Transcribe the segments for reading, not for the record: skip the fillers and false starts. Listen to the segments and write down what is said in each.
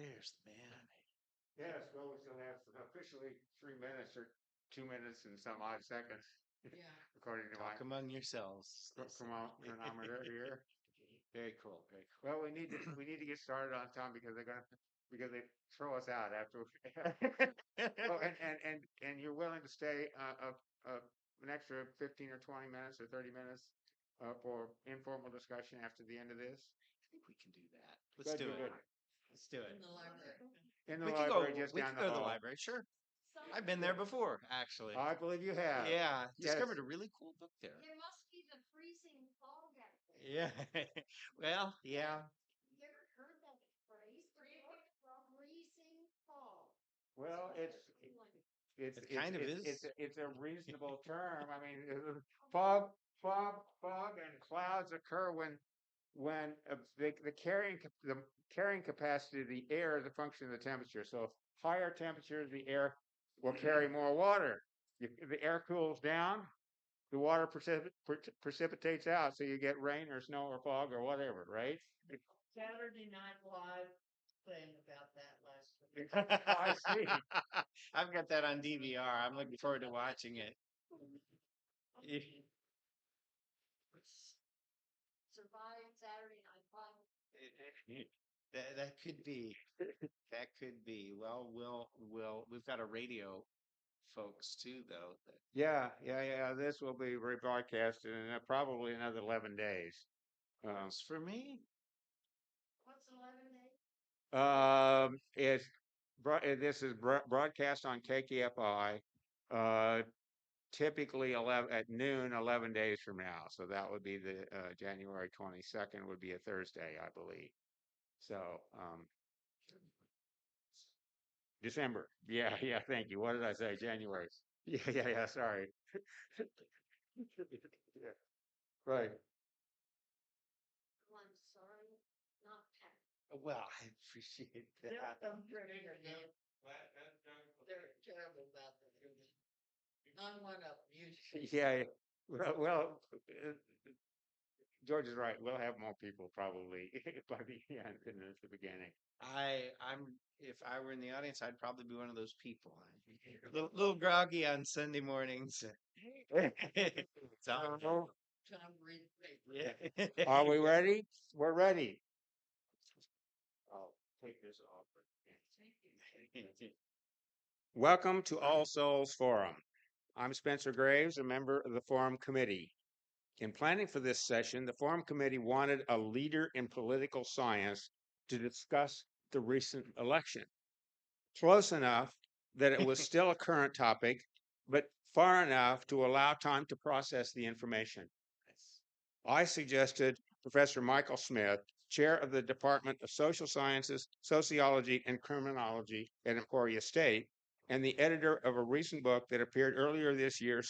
There's the man. Yes, well, we still have officially 3 minutes or 2 minutes and some odd seconds, Yeah. according to my Talk among yourselves. chronometer here. Very cool. Very cool. Well, we need to get started on time because they throw us out after. Oh, and you're willing to stay an extra 15 or 20 minutes or 30 minutes for informal discussion after the end of this? I think we can do that. Let's do it. Let's do it. In the library. In the We can library, go. just We down can the go to the hall. library. Sure. I've been there before, actually. I believe you have. Yeah, Yes. discovered a really cool book there. There must be the freezing fog out there. Yeah. Well, yeah. You ever heard that phrase? Freezing fog. Well, It kind of is. it's a reasonable term. I mean, fog and clouds occur when the carrying capacity of the air is a function of the temperature. So higher temperatures, the air will carry more water. The air cools down, the water precipitates out, so you get rain or snow or fog or whatever, right? Saturday Night Live thing about that last week. I see. I've got that on DVR. I'm looking forward to watching it. Survive Saturday Night Live. That could be. That could be. Well, we've got a radio folks too, though. Yeah. This will be rebroadcast in probably another 11 days. Works for me. What's 11 days? This is broadcast on KKFI, typically 11 at noon, 11 days from now. So that would be the January 22nd would be a Thursday, I believe. So December. Yeah. Thank you. What did I say? January. Yeah. Sorry. Yeah. Right. Oh, I'm sorry. Not Pat. Well, I appreciate that. I'm pretty or not. They're terrible about that. I'm one of them usually. Yeah. Well, George is right. We'll have more people probably by the end than at the beginning. I'm if I were in the audience, I'd probably be one of those people. Little groggy on Sunday mornings. So, Trying to read the paper. yeah. Are we ready? We're ready. I'll take this off. Welcome to All Souls Forum. I'm Spencer Graves, a member of the Forum Committee. In planning for this session, the Forum Committee wanted a leader in political science to discuss the recent election. Close enough that it was still a current topic, but far enough to allow time to process the information. I suggested Professor Michael Smith, chair of the Department of Social Sciences, Sociology, and Criminology at Emporia State, and the editor of a recent book that appeared earlier this year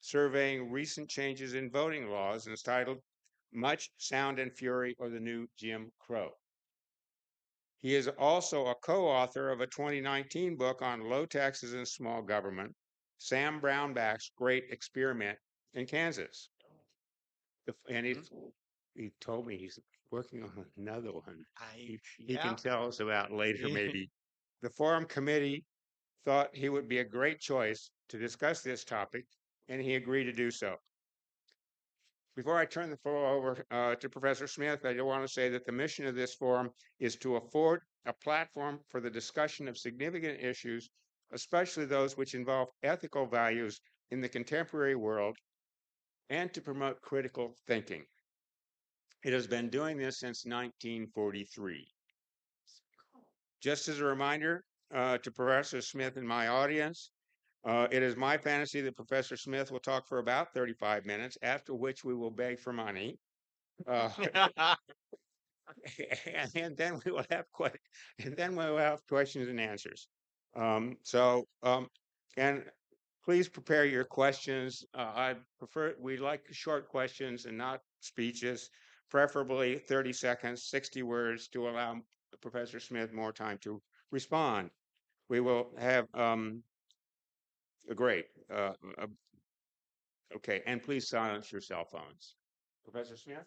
surveying recent changes in voting laws and is titled Much Sound and Fury or the New Jim Crow. He is also a co-author of a 2019 book on low taxes and small government, Sam Brownback's Great Experiment in Kansas. And he told me he's working on another one. He can tell us about later, maybe. The Forum Committee thought he would be a great choice to discuss this topic, and he agreed to do so. Before I turn the floor over to Professor Smith, I do want to say that the mission of this forum is to afford a platform for the discussion of significant issues, especially those which involve ethical values in the contemporary world, and to promote critical thinking. It has been doing this since 1943. Just as a reminder to Professor Smith and my audience, it is my fantasy that Professor Smith will talk for about 35 minutes, after which we will beg for money. And then we will have questions and answers. And please prepare your questions. We like short questions and not speeches, preferably 30 seconds, 60 words to allow Professor Smith more time to respond. We will have great. Okay, and please silence your cell phones. Professor Smith?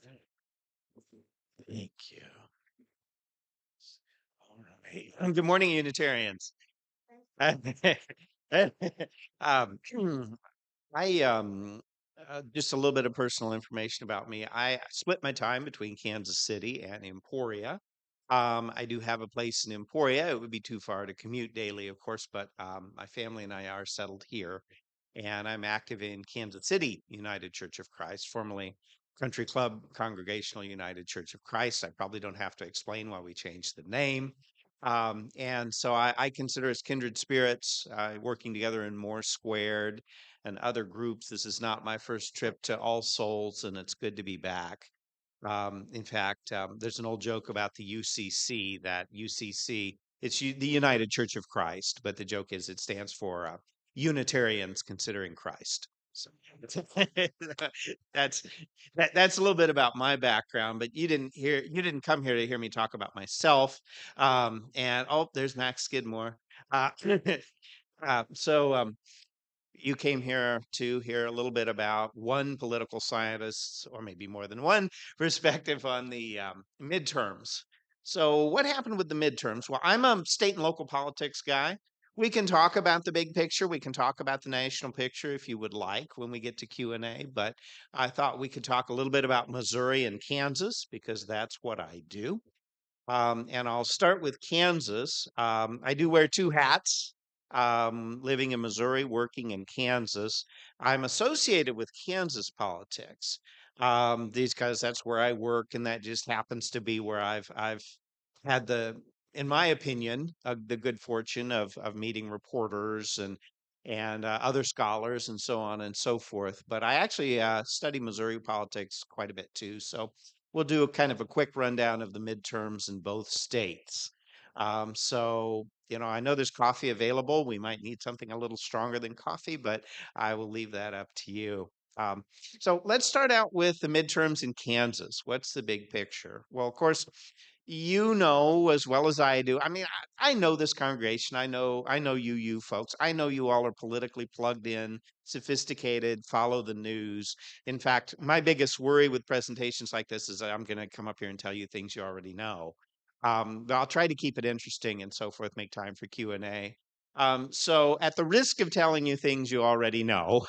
Thank you. All right. Good morning, Unitarians. um, I just a little bit of personal information about me. I split my time between Kansas City and Emporia. I do have a place in Emporia. It would be too far to commute daily, of course, but my family and I are settled here, and I'm active in Kansas City United Church of Christ, formerly Country Club Congregational United Church of Christ. I probably don't have to explain why we changed the name. And so I consider us kindred spirits, working together in More Squared and other groups. This is not my first trip to All Souls, and it's good to be back. In fact, there's an old joke about the UCC, that UCC, the United Church of Christ, but the joke is it stands for Unitarians Considering Christ. So that's that's a little bit about my background, but you didn't come here to hear me talk about myself. And oh, there's Max Skidmore. Uh, so you came here to hear a little bit about one political scientist, or maybe more than one, perspective on the midterms. So, what happened with the midterms? Well, I'm a state and local politics guy. We can talk about the big picture. We can talk about the national picture if you would like when we get to Q&A. But I thought we could talk a little bit about Missouri and Kansas because that's what I do. And I'll start with Kansas. I do wear two hats, living in Missouri, working in Kansas. I'm associated with Kansas politics, these guys, that's where I work, and that just happens to be where I've had in my opinion, the good fortune of meeting reporters and other scholars and so on and so forth. But I actually study Missouri politics quite a bit too. So we'll do a kind of a quick rundown of the midterms in both states. I know there's coffee available. We might need something a little stronger than coffee, but I will leave that up to you. So let's start out with the midterms in Kansas. What's the big picture? Well, of course, you know as well as I do. I mean, I know this congregation. I know you folks. I know you all are politically plugged in, sophisticated, follow the news. In fact, my biggest worry with presentations like this is that I'm going to come up here and tell you things you already know. But I'll try to keep it interesting and so forth, make time for Q&A. So at the risk of telling you things you already know,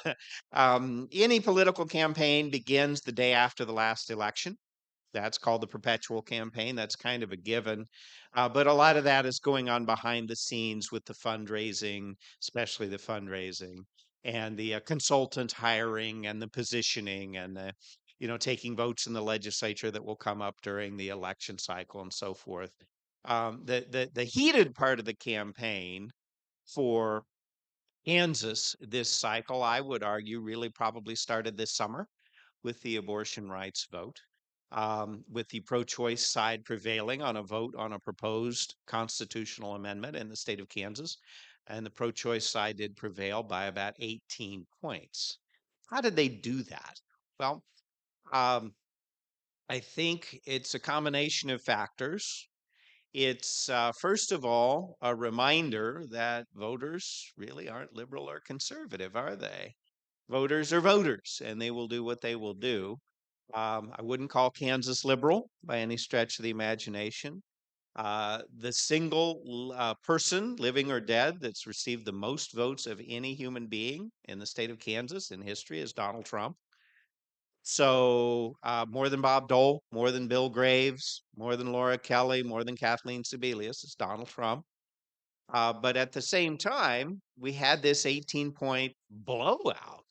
any political campaign begins the day after the last election. That's called the perpetual campaign. That's kind of a given. But a lot of that is going on behind the scenes with the fundraising, especially the fundraising and the consultant hiring and the positioning and taking votes in the legislature that will come up during the election cycle and so forth. The heated part of the campaign for Kansas this cycle, I would argue, really probably started this summer with the abortion rights vote, with the pro choice side prevailing on a vote on a proposed constitutional amendment in the state of Kansas. And the pro choice side did prevail by about 18 points. How did they do that? Well, um, I think it's a combination of factors. It's, first of all, a reminder that voters really aren't liberal or conservative, are they? Voters are voters, and they will do what they will do. I wouldn't call Kansas liberal by any stretch of the imagination. The single person, living or dead, that's received the most votes of any human being in the state of Kansas in history is Donald Trump. So more than Bob Dole, more than Bill Graves, more than Laura Kelly, more than Kathleen Sebelius, it's Donald Trump. But at the same time, we had this 18-point blowout,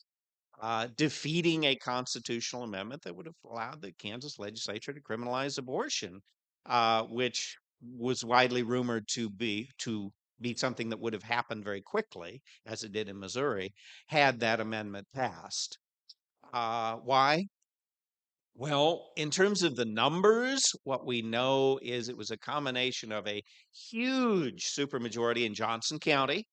defeating a constitutional amendment that would have allowed the Kansas legislature to criminalize abortion, which was widely rumored to be something that would have happened very quickly, as it did in Missouri, had that amendment passed. Why? Well, in terms of the numbers, what we know is it was a combination of a huge supermajority in Johnson County,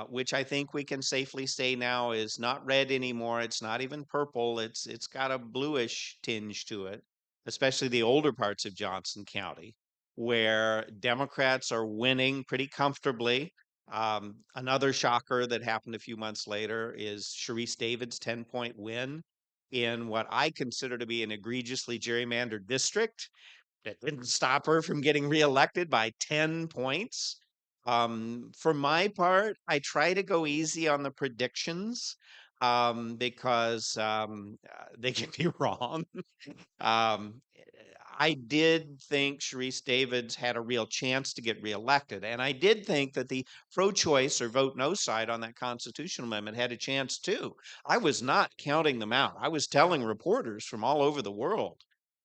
which I think we can safely say now is not red anymore. It's not even purple. It's got a bluish tinge to it, especially the older parts of Johnson County, where Democrats are winning pretty comfortably. Another shocker that happened a few months later is Sharice David's 10-point win in what I consider to be an egregiously gerrymandered district. That didn't stop her from getting reelected by 10 points. For my part, I try to go easy on the predictions because they can be wrong. Um, I did think Sharice Davids had a real chance to get reelected. And I did think that the pro choice or vote no side on that constitutional amendment had a chance too. I was not counting them out. I was telling reporters from all over the world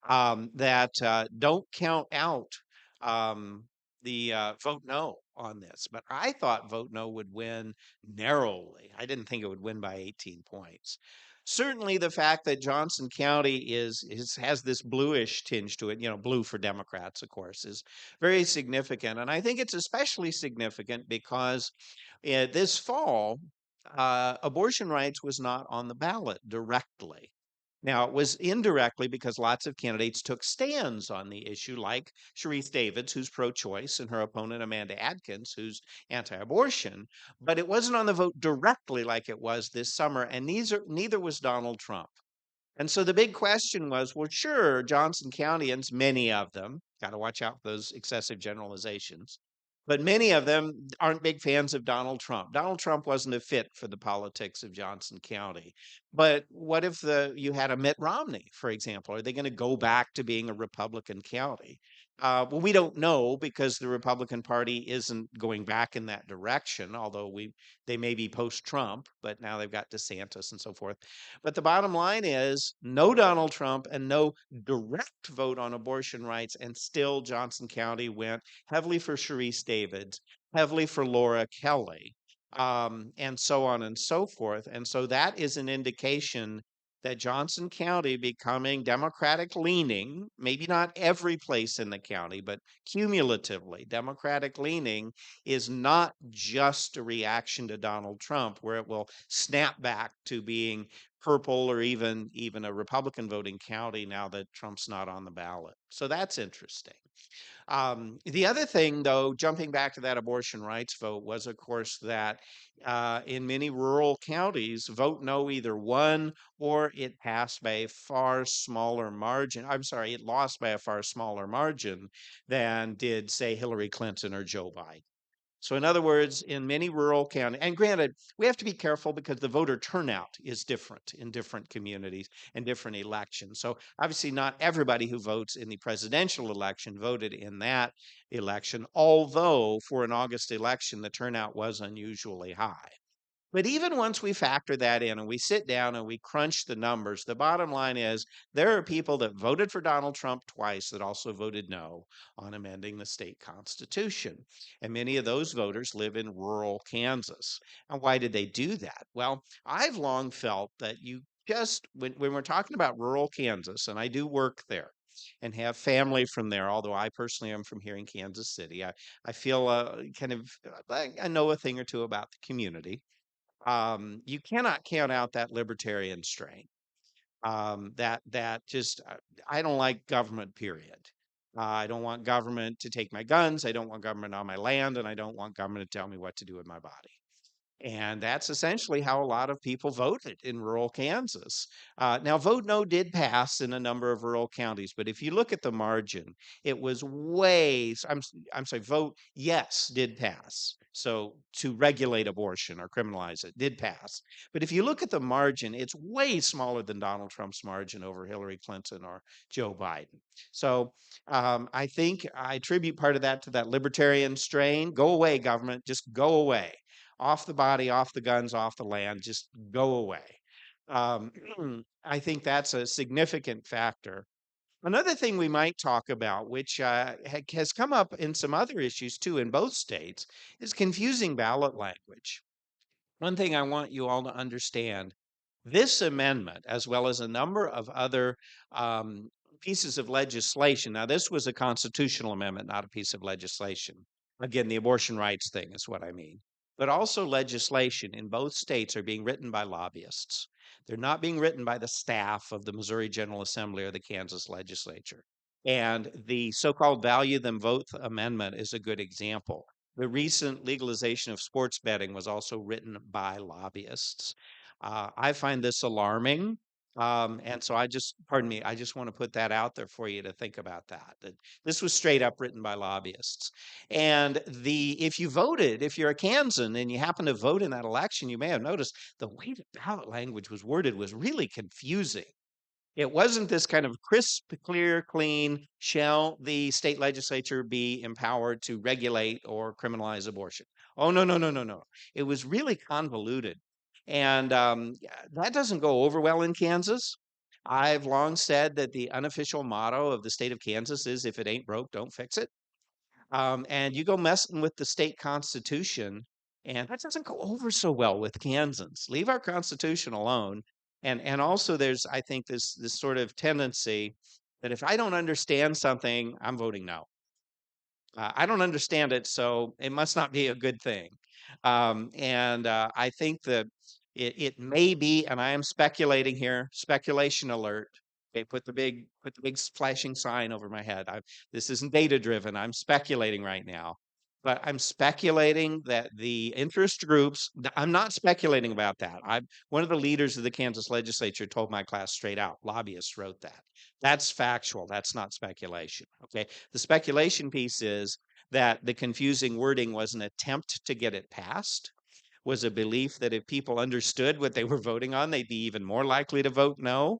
that don't count out um, the vote no on this. But I thought vote no would win narrowly. I didn't think it would win by 18 points. Certainly, the fact that Johnson County has this bluish tinge to it, blue for Democrats, of course, is very significant. And I think it's especially significant because this fall, abortion rights was not on the ballot directly. Now, it was indirectly because lots of candidates took stands on the issue, like Sharice Davids, who's pro choice, and her opponent, Amanda Adkins, who's anti abortion. But it wasn't on the vote directly like it was this summer, and neither was Donald Trump. And so the big question was, well, sure, Johnson Countyans, many of them, got to watch out for those excessive generalizations, but many of them aren't big fans of Donald Trump. Donald Trump wasn't a fit for the politics of Johnson County. But what if you had a Mitt Romney, for example? Are they going to go back to being a Republican county? Well, we don't know because the Republican Party isn't going back in that direction, although they may be post-Trump, but now they've got DeSantis and so forth. But the bottom line is no Donald Trump and no direct vote on abortion rights, and still Johnson County went heavily for Sharice Davids, heavily for Laura Kelly, and so on and so forth. And so that is an indication that Johnson County becoming Democratic leaning, maybe not every place in the county, but cumulatively Democratic leaning, is not just a reaction to Donald Trump, where it will snap back to being purple or even a Republican voting county now that Trump's not on the ballot. So that's interesting. The other thing, though, jumping back to that abortion rights vote, was, of course, that in many rural counties, vote no either won or it passed by a far smaller margin. I'm sorry, it lost by a far smaller margin than did, say, Hillary Clinton or Joe Biden. So, in other words, in many rural counties, and granted, we have to be careful because the voter turnout is different in different communities and different elections. So, obviously, not everybody who votes in the presidential election voted in that election, although for an August election, the turnout was unusually high. But even once we factor that in and we sit down and we crunch the numbers, the bottom line is there are people that voted for Donald Trump twice that also voted no on amending the state constitution. And many of those voters live in rural Kansas. And why did they do that? Well, I've long felt that when we're talking about rural Kansas, and I do work there and have family from there, although I personally am from here in Kansas City, I feel like I know a thing or two about the community. You cannot count out that libertarian strain. That just I don't like government. Period. I don't want government to take my guns. I don't want government on my land, and I don't want government to tell me what to do with my body. And that's essentially how a lot of people voted in rural Kansas. Now, vote no did pass in a number of rural counties, but if you look at the margin, it was I'm sorry, vote yes did pass. So to regulate abortion or criminalize it did pass. But if you look at the margin, it's way smaller than Donald Trump's margin over Hillary Clinton or Joe Biden. So I think I attribute part of that to that libertarian strain. Go away, government, just go away, off the body, off the guns, off the land, just go away. Um, I think that's a significant factor. Another thing we might talk about, which has come up in some other issues too in both states, is confusing ballot language. One thing I want you all to understand, this amendment, as well as a number of other um, pieces of legislation. Now, this was a constitutional amendment, not a piece of legislation. Again, the abortion rights thing is what I mean. But also, legislation in both states are being written by lobbyists. They're not being written by the staff of the Missouri General Assembly or the Kansas legislature. And the so called value them vote amendment is a good example. The recent legalization of sports betting was also written by lobbyists. I find this alarming. And so pardon me, I just want to put that out there for you to think about that. That this was straight up written by lobbyists. And if you voted, if you're a Kansan and you happen to vote in that election, you may have noticed the way the ballot language was worded was really confusing. It wasn't this kind of crisp, clear, clean, shall the state legislature be empowered to regulate or criminalize abortion? Oh, no, no, no, no, no. It was really convoluted. And that doesn't go over well in Kansas. I've long said that the unofficial motto of the state of Kansas is if it ain't broke, don't fix it. And you go messing with the state constitution, and that doesn't go over so well with Kansans. Leave our constitution alone. And also there's I think this sort of tendency that if I don't understand something, I'm voting no. I don't understand it, so it must not be a good thing. And I think that it may be, and I am speculating here, speculation alert. Okay, put the big flashing sign over my head. This isn't data driven. I'm speculating right now, but I'm speculating that the interest groups. I'm not speculating about that. I'm one of the leaders of the Kansas legislature told my class straight out. Lobbyists wrote that. That's factual. That's not speculation. Okay. The speculation piece is that the confusing wording was an attempt to get it passed, was a belief that if people understood what they were voting on, they'd be even more likely to vote no.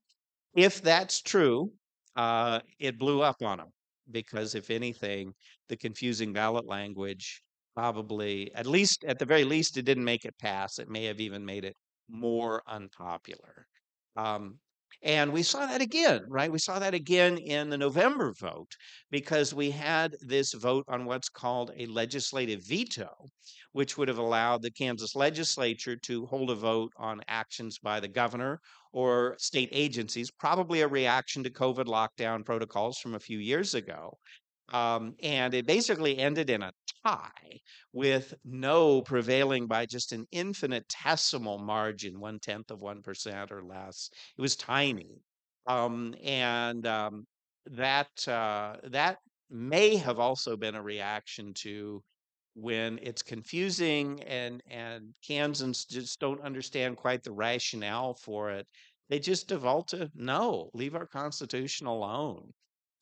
If that's true, it blew up on them because, if anything, the confusing ballot language probably, at the very least, it didn't make it pass. It may have even made it more unpopular. Um, and we saw that again, right? We saw that again in the November vote because we had this vote on what's called a legislative veto, which would have allowed the Kansas legislature to hold a vote on actions by the governor or state agencies, probably a reaction to COVID lockdown protocols from a few years ago. And it basically ended in a tie with no prevailing by just an infinitesimal margin, 1/10 of 1% or less. It was tiny. And that may have also been a reaction to when it's confusing and Kansans just don't understand quite the rationale for it. They just default to no, leave our Constitution alone.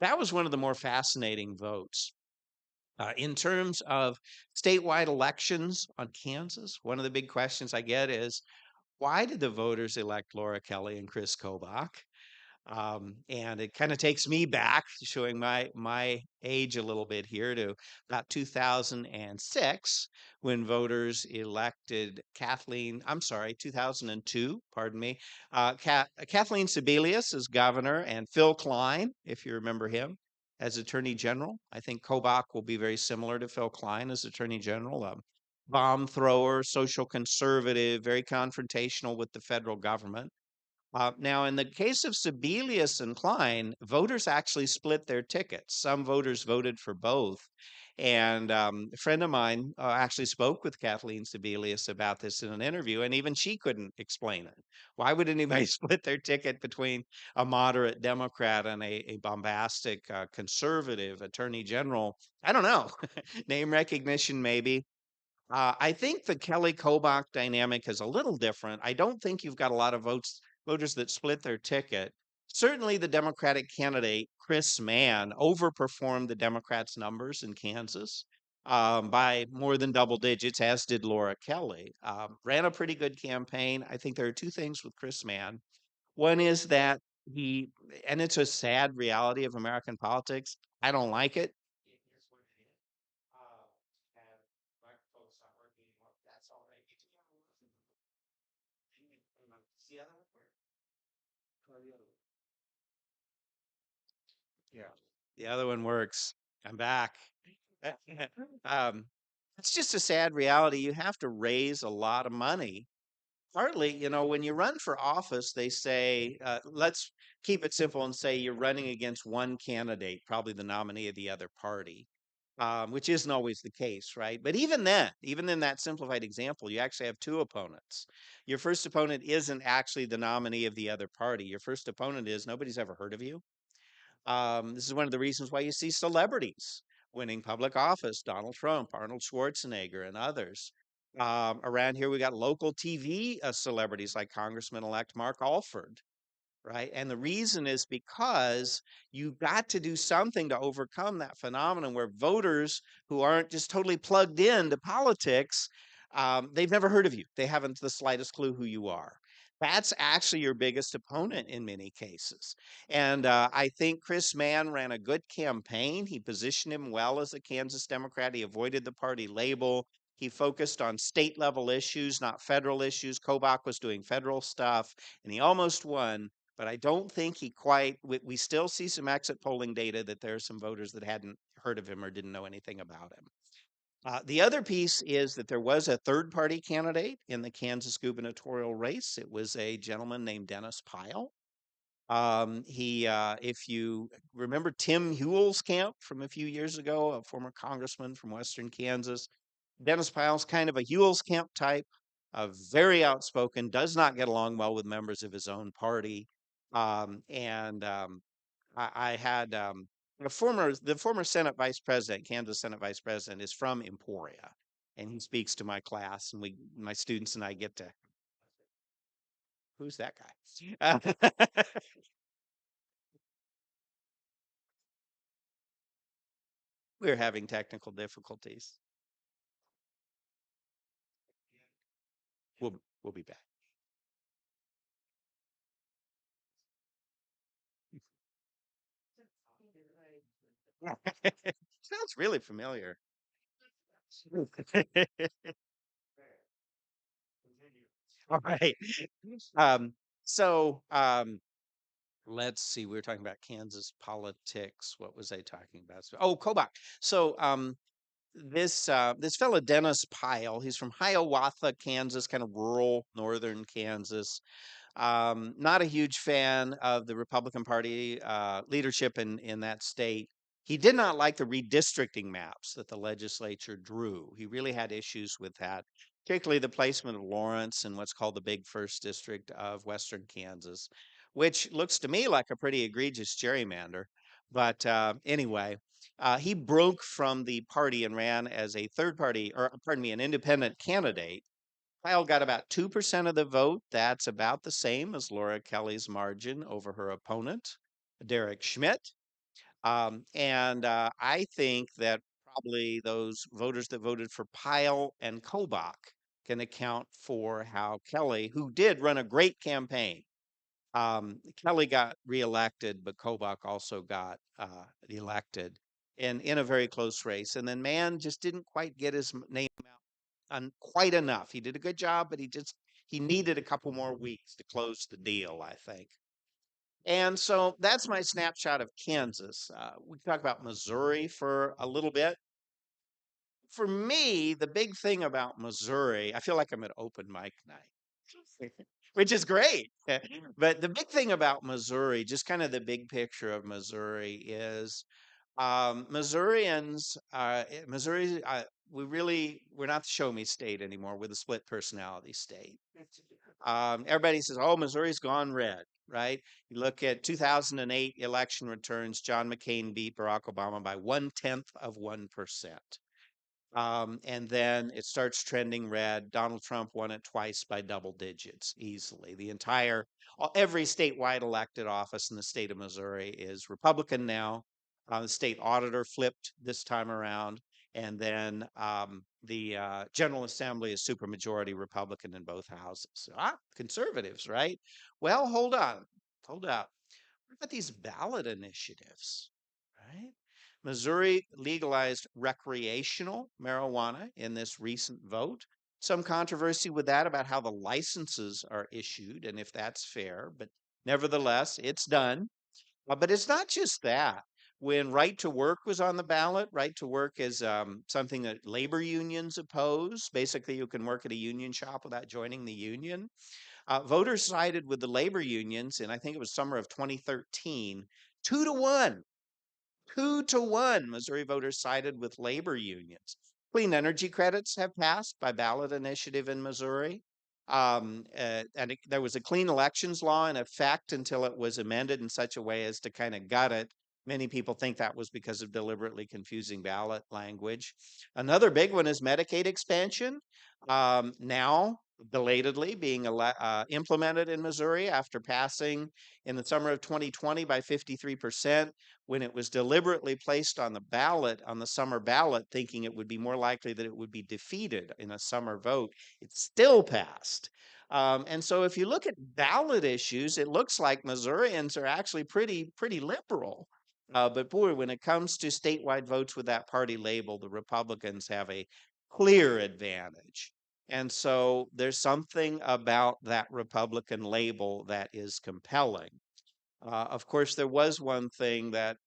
That was one of the more fascinating votes. In terms of statewide elections on Kansas, one of the big questions I get is why did the voters elect Laura Kelly and Chris Kobach? And it kind of takes me back, showing my age a little bit here, to about 2006 when voters elected 2002, pardon me, Kathleen Sebelius as governor and Phil Klein, if you remember him, as attorney general. I think Kobach will be very similar to Phil Klein as attorney general. Bomb thrower, social conservative, very confrontational with the federal government. Now, in the case of Sebelius and Klein, voters actually split their tickets. Some voters voted for both. And a friend of mine actually spoke with Kathleen Sebelius about this in an interview, and even she couldn't explain it. Why would anybody split their ticket between a moderate Democrat and a bombastic conservative attorney general? I don't know. Name recognition, maybe. I think the Kelly Kobach dynamic is a little different. I don't think you've got a lot of voters that split their ticket. Certainly, the Democratic candidate Chris Mann overperformed the Democrats' numbers in Kansas by more than double digits, as did Laura Kelly. Ran a pretty good campaign. I think there are two things with Chris Mann. One is that and it's a sad reality of American politics. I don't like it. Here's what it is. And microphone's not working anymore. That's all right. See how that works? Try the other one. Yeah. The other one works. I'm back. um, it's just a sad reality. You have to raise a lot of money. Partly, when you run for office, they say, let's keep it simple and say you're running against one candidate, probably the nominee of the other party, which isn't always the case, right? But even then, even in that simplified example, you actually have two opponents. Your first opponent isn't actually the nominee of the other party. Your first opponent is nobody's ever heard of you. This is one of the reasons why you see celebrities winning public office, Donald Trump, Arnold Schwarzenegger, and others. Around here, we got local TV celebrities like Congressman-elect Mark Alford. right? And the reason is because you've got to do something to overcome that phenomenon where voters who aren't just totally plugged into politics, they've never heard of you. They haven't the slightest clue who you are. That's actually your biggest opponent in many cases. And I think Chris Mann ran a good campaign. He positioned him well as a Kansas Democrat. He avoided the party label. He focused on state level issues, not federal issues. Kobach was doing federal stuff, and he almost won. But I don't think he quite, we still see some exit polling data that there are some voters that hadn't heard of him or didn't know anything about him. The other piece is that there was a third party candidate in the Kansas gubernatorial race. It was a gentleman named Dennis Pyle. If you remember Tim Hewell's camp from a few years ago, a former congressman from Western Kansas, Dennis Pyle's kind of a Hewell's camp type, very outspoken, does not get along well with members of his own party. And I had the former Senate Vice President, Kansas Senate Vice President, is from Emporia, and he speaks to my class, and my students and I get to, who's that guy? We're having technical difficulties. We'll be back. Sounds really familiar. All right. Um, so let's see. We were talking about Kansas politics. What was I talking about? Oh, Kobach. So this fellow Dennis Pyle, he's from Hiawatha, Kansas, kind of rural northern Kansas. Not a huge fan of the Republican Party leadership in that state. He did not like the redistricting maps that the legislature drew. He really had issues with that, particularly the placement of Lawrence in what's called the Big First District of Western Kansas, which looks to me like a pretty egregious gerrymander. But anyway, he broke from the party and ran as a third party, or pardon me, an independent candidate. Kyle got about 2% of the vote. That's about the same as Laura Kelly's margin over her opponent, Derek Schmidt. And I think that probably those voters that voted for Pyle and Kobach can account for how Kelly, who did run a great campaign, Kelly got reelected, but Kobach also got elected in a very close race. And then Mann just didn't quite get his name quite enough. He did a good job, but he needed a couple more weeks to close the deal, I think. And so that's my snapshot of Kansas. We can talk about Missouri for a little bit. For me, the big thing about Missouri, I feel like I'm at open mic night, which is great. But the big thing about Missouri, just kind of the big picture of Missouri, is Missourians, Missouri, we're not the show me state anymore. We're the split personality state. Everybody says, oh, Missouri's gone red, right? You look at 2008 election returns, John McCain beat Barack Obama by 0.1%. And then it starts trending red. Donald Trump won it twice by double digits easily. Every statewide elected office in the state of Missouri is Republican now. The state auditor flipped this time around. And then the General Assembly is supermajority Republican in both houses. So, conservatives, right? Well, hold on. Hold up. What about these ballot initiatives, right? Missouri legalized recreational marijuana in this recent vote. Some controversy with that about how the licenses are issued and if that's fair, but nevertheless, it's done. But it's not just that. When right to work was on the ballot, right to work is something that labor unions oppose. Basically, you can work at a union shop without joining the union. Voters sided with the labor unions, and I think it was summer of 2013, 2-1. 2-1, Missouri voters sided with labor unions. Clean energy credits have passed by ballot initiative in Missouri. There was a clean elections law in effect until it was amended in such a way as to kind of gut it. Many people think that was because of deliberately confusing ballot language. Another big one is Medicaid expansion. Now, belatedly being implemented in Missouri after passing in the summer of 2020 by 53%, when it was deliberately placed on the ballot, on the summer ballot, thinking it would be more likely that it would be defeated in a summer vote. It still passed. And so if you look at ballot issues, it looks like Missourians are actually pretty liberal. But boy, when it comes to statewide votes with that party label, the Republicans have a clear advantage. And so there's something about that Republican label that is compelling. Of course, there was one thing that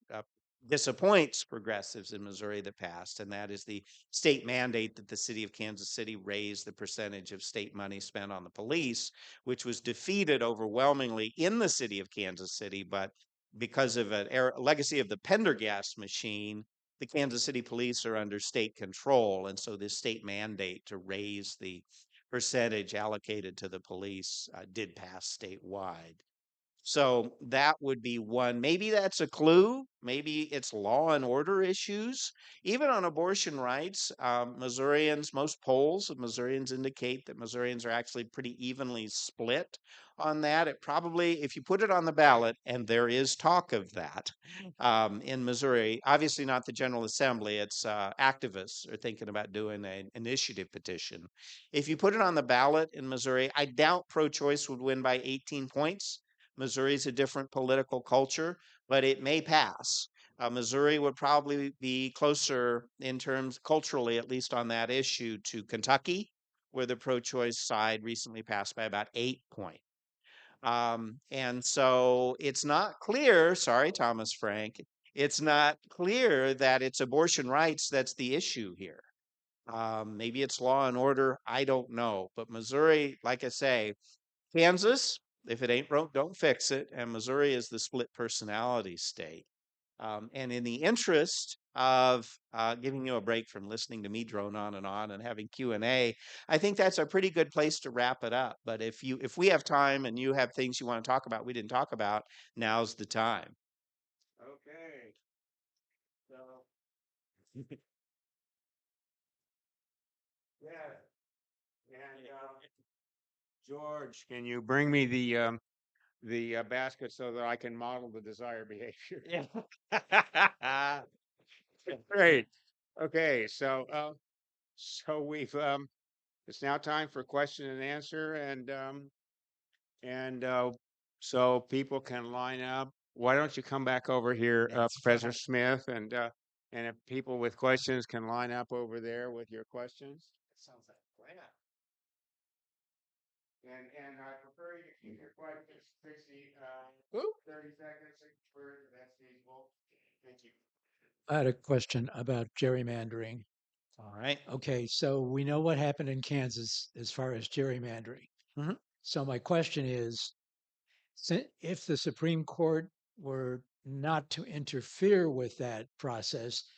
disappoints progressives in Missouri that passed, and that is the state mandate that the city of Kansas City raise the percentage of state money spent on the police, which was defeated overwhelmingly in the city of Kansas City. But because of a legacy of the Pendergast machine, the Kansas City police are under state control. And so this state mandate to raise the percentage allocated to the police did pass statewide. So that would be one. Maybe that's a clue. Maybe it's law and order issues. Even on abortion rights, Missourians, most polls of Missourians indicate that Missourians are actually pretty evenly split on that. It probably, if you put it on the ballot, and there is talk of that in Missouri, obviously not the General Assembly, it's activists are thinking about doing an initiative petition. If you put it on the ballot in Missouri, I doubt pro choice would win by 18 points. Missouri is a different political culture, but it may pass. Missouri would probably be closer in terms culturally, at least on that issue, to Kentucky, where the pro-choice side recently passed by about 8 points. And so it's not clear, sorry, Thomas Frank, it's not clear that it's abortion rights that's the issue here. Maybe it's law and order. I don't know. But Missouri, like I say, Kansas, if it ain't broke, don't fix it. And Missouri is the split personality state. And in the interest of giving you a break from listening to me drone on and having Q&A, I think that's a pretty good place to wrap it up. But if we have time and you have things you want to talk about we didn't talk about, now's the time. Okay. So, yeah. And George, can you bring me the basket so that I can model the desired behavior? Yeah. Great. Okay, so we've it's now time for question and answer, and so people can line up. Why don't you come back over here, That's Professor right. Smith, and if people with questions can line up over there with your questions. Sounds like a plan. And I prefer you to keep your questions, 30 seconds for that's feasible. Thank you. I had a question about gerrymandering. All right. Okay, so we know what happened in Kansas as far as gerrymandering. Mhm. So my question is, if the Supreme Court were not to interfere with that process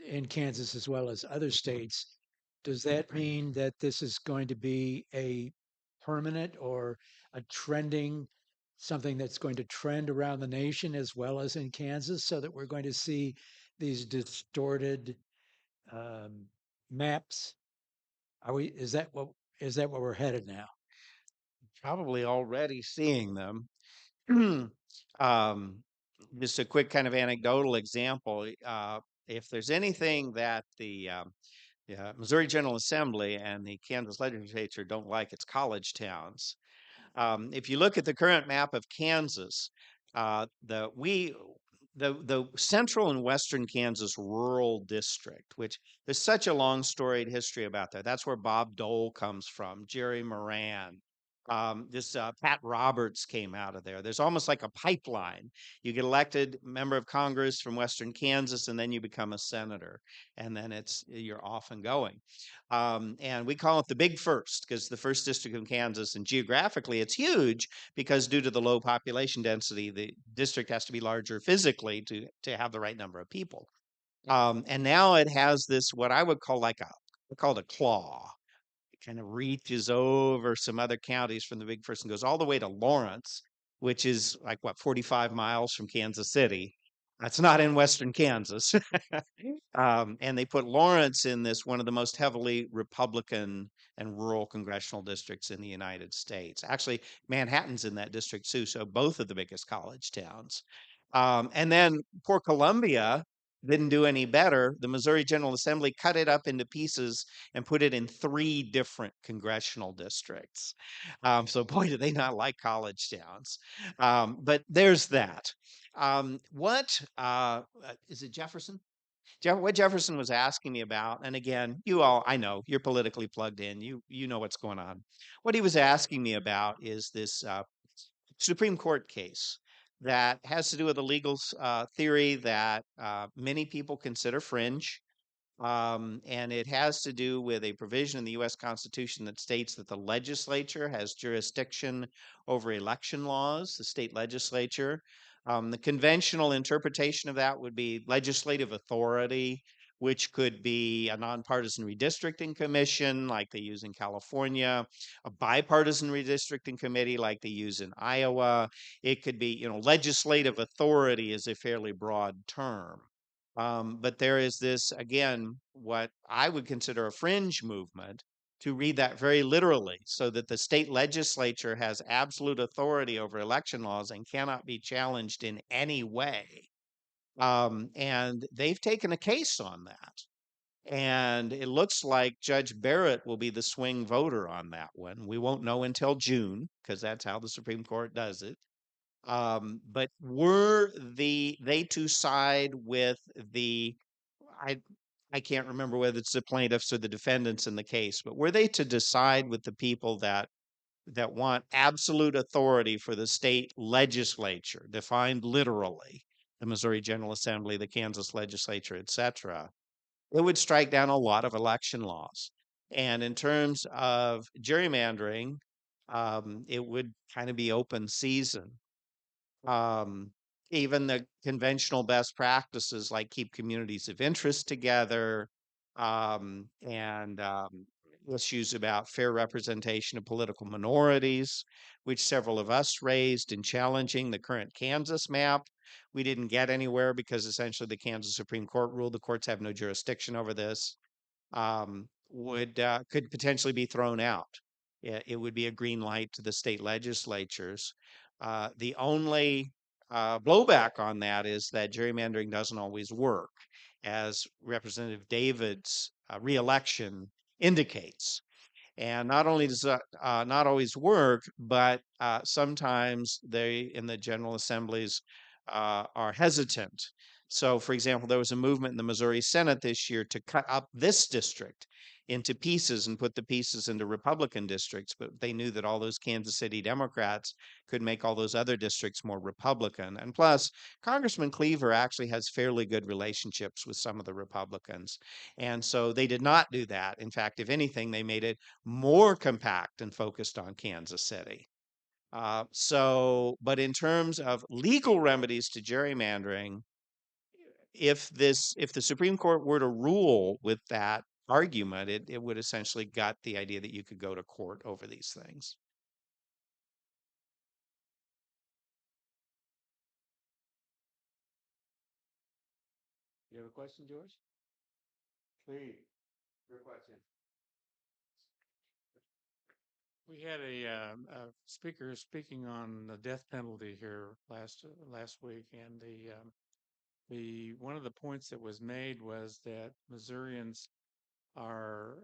in Kansas as well as other states, does that mean that this is going to be a permanent or a trending, something that's going to trend around the nation as well as in Kansas, so that we're going to see these distorted um, maps? Are we? Is that what we're headed now? Probably already seeing them. um, just a quick kind of anecdotal example. If there's anything that the Missouri General Assembly and the Kansas legislature don't like, it's college towns. If you look at the current map of Kansas, the central and western Kansas rural district, which there's such a long storied history about that. That's where Bob Dole comes from, Jerry Moran. This Pat Roberts came out of there. There's almost like a pipeline. You get elected member of Congress from Western Kansas, and then you become a senator, and then you're off and going. And we call it the Big First because the first district of Kansas, and geographically it's huge because due to the low population density, the district has to be larger physically to have the right number of people. And now it has this what I would call I call it a claw. It kind of reaches over some other counties from the Big First and goes all the way to Lawrence, which is like what 45 miles from Kansas City. That's not in Western Kansas. And they put Lawrence in this one of the most heavily Republican and rural congressional districts in the United States. Actually, Manhattan's in that district too, so both of the biggest college towns. And then poor Columbia didn't do any better. The Missouri General Assembly cut it up into pieces and put it in 3 different congressional districts. So boy, do they not like college towns. But there's that. What is it, Jefferson? What Jefferson was asking me about, and again, you all, I know you're politically plugged in. You know what's going on. What he was asking me about is this Supreme Court case that has to do with a legal theory that many people consider fringe. And it has to do with a provision in the U.S. Constitution that states that the legislature has jurisdiction over election laws, the state legislature. The conventional interpretation of that would be legislative authority, which could be a nonpartisan redistricting commission like they use in California, a bipartisan redistricting committee like they use in Iowa. It could be, legislative authority is a fairly broad term. But there is this, again, what I would consider a fringe movement to read that very literally, so that the state legislature has absolute authority over election laws and cannot be challenged in any way. And they've taken a case on that. And it looks like Judge Barrett will be the swing voter on that one. We won't know until June, because that's how the Supreme Court does it. But were they to side with I I can't remember whether it's the plaintiffs or the defendants in the case, but were they to decide with the people that want absolute authority for the state legislature, defined literally, the Missouri General Assembly, the Kansas legislature, etc., it would strike down a lot of election laws. And in terms of gerrymandering, it would kind of be open season. um, Even the conventional best practices like keep communities of interest together, and issues about fair representation of political minorities, which several of us raised in challenging the current Kansas map. We didn't get anywhere because essentially the Kansas Supreme Court ruled the courts have no jurisdiction over this. Would Could potentially be thrown out. It would be a green light to the state legislatures. The only blowback on that is that gerrymandering doesn't always work, as Representative David's reelection indicates. And not only does that not always work, but sometimes they in the General Assemblies are hesitant. So, for example, there was a movement in the Missouri Senate this year to cut up this district into pieces and put the pieces into Republican districts, but they knew that all those Kansas City Democrats could make all those other districts more Republican. And plus, Congressman Cleaver actually has fairly good relationships with some of the Republicans. And so they did not do that. In fact, if anything, they made it more compact and focused on Kansas City. But in terms of legal remedies to gerrymandering, if the Supreme Court were to rule with that argument, it would essentially gut the idea that you could go to court over these things. You have a question, George? Please, your question. We had a speaker speaking on the death penalty here last week, and the one of the points that was made was that Missourians are